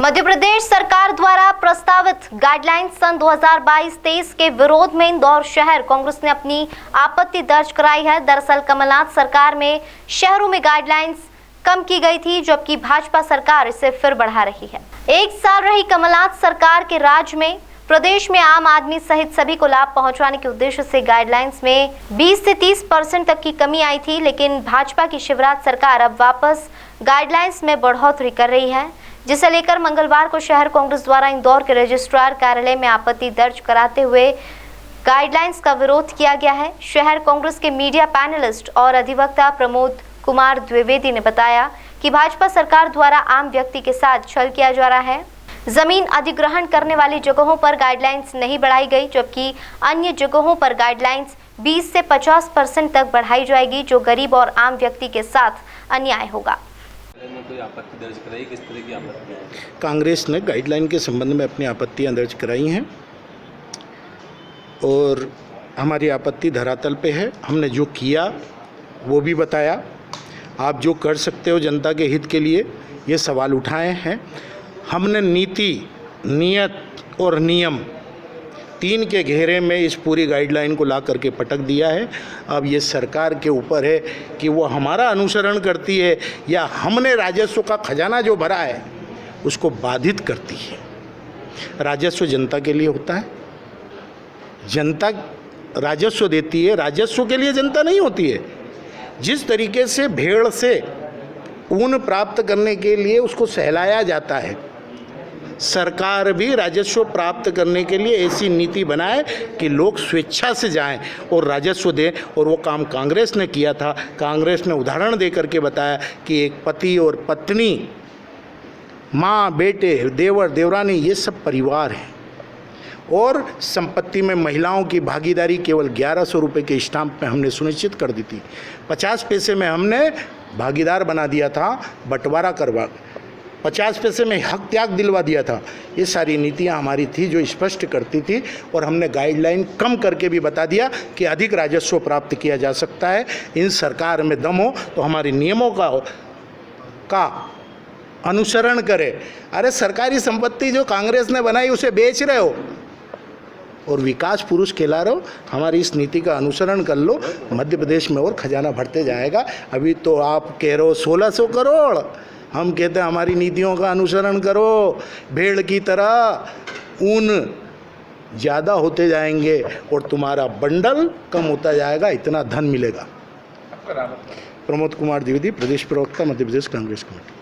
मध्य प्रदेश सरकार द्वारा प्रस्तावित गाइडलाइंस सन 2022-23 के विरोध में इंदौर शहर कांग्रेस ने अपनी आपत्ति दर्ज कराई है। दरअसल कमलनाथ सरकार में शहरों में गाइडलाइंस कम की गई थी, जबकि भाजपा सरकार इसे फिर बढ़ा रही है। एक साल रही कमलनाथ सरकार के राज में प्रदेश में आम आदमी सहित सभी को लाभ पहुंचाने के उद्देश्य से गाइडलाइंस में 20 से 30% तक की कमी आई थी, लेकिन भाजपा की शिवराज सरकार अब वापस गाइडलाइंस में बढ़ोतरी कर रही है, जिसे लेकर मंगलवार को शहर कांग्रेस द्वारा इंदौर के रजिस्ट्रार कार्यालय में आपत्ति दर्ज कराते हुए गाइडलाइंस का विरोध किया गया है। शहर कांग्रेस के मीडिया पैनलिस्ट और अधिवक्ता प्रमोद कुमार द्विवेदी ने बताया कि भाजपा सरकार द्वारा आम व्यक्ति के साथ छल किया जा रहा है। जमीन अधिग्रहण करने वाली जगहों पर गाइडलाइंस नहीं बढ़ाई गई, जबकि अन्य जगहों पर गाइडलाइंस 20 से 50% तक बढ़ाई जाएगी, जो गरीब और आम व्यक्ति के साथ अन्याय होगा। कोई आपत्ति दर्ज कराई, किस तरह की आपत्ति? कांग्रेस ने गाइडलाइन के संबंध में अपनी आपत्तियां दर्ज कराई हैं और हमारी आपत्ति धरातल पे है। हमने जो किया वो भी बताया। आप जो कर सकते हो जनता के हित के लिए, ये सवाल उठाए हैं। हमने नीति, नियत और नियम तीन के घेरे में इस पूरी गाइडलाइन को ला करके पटक दिया है। अब ये सरकार के ऊपर है कि वो हमारा अनुसरण करती है या हमने राजस्व का खजाना जो भरा है उसको बाधित करती है। राजस्व जनता के लिए होता है, जनता राजस्व देती है, राजस्व के लिए जनता नहीं होती है। जिस तरीके से भेड़ से ऊन प्राप्त करने के लिए उसको सहलाया जाता है, सरकार भी राजस्व प्राप्त करने के लिए ऐसी नीति बनाए कि लोग स्वेच्छा से जाएं और राजस्व दें। और वो काम कांग्रेस ने किया था। कांग्रेस ने उदाहरण दे करके बताया कि एक पति और पत्नी, माँ, बेटे, देवर, देवरानी, ये सब परिवार हैं और संपत्ति में महिलाओं की भागीदारी केवल 1100 रुपये के स्टाम्प में हमने सुनिश्चित कर दी थी। 50 पैसे में हमने भागीदार बना दिया था, बंटवारा करवा 50 पैसे में हक त्याग दिलवा दिया था। ये सारी नीतियाँ हमारी थी जो स्पष्ट करती थी और हमने गाइडलाइन कम करके भी बता दिया कि अधिक राजस्व प्राप्त किया जा सकता है। इन सरकार में दम हो तो हमारे नियमों का अनुसरण करे। अरे सरकारी संपत्ति जो कांग्रेस ने बनाई उसे बेच रहे हो और विकास पुरुष कहला रहे हो। हमारी इस नीति का अनुसरण कर लो, मध्य प्रदेश में और खजाना बढ़ते जाएगा। अभी तो आप कह रहे हो 1600 करोड़, हम कहते हैं हमारी नीतियों का अनुसरण करो। भेड़ की तरह ऊन ज़्यादा होते जाएंगे और तुम्हारा बंडल कम होता जाएगा, इतना धन मिलेगा। प्रमोद कुमार द्विवेदी, प्रदेश प्रवक्ता, मध्य प्रदेश कांग्रेस कमेटी।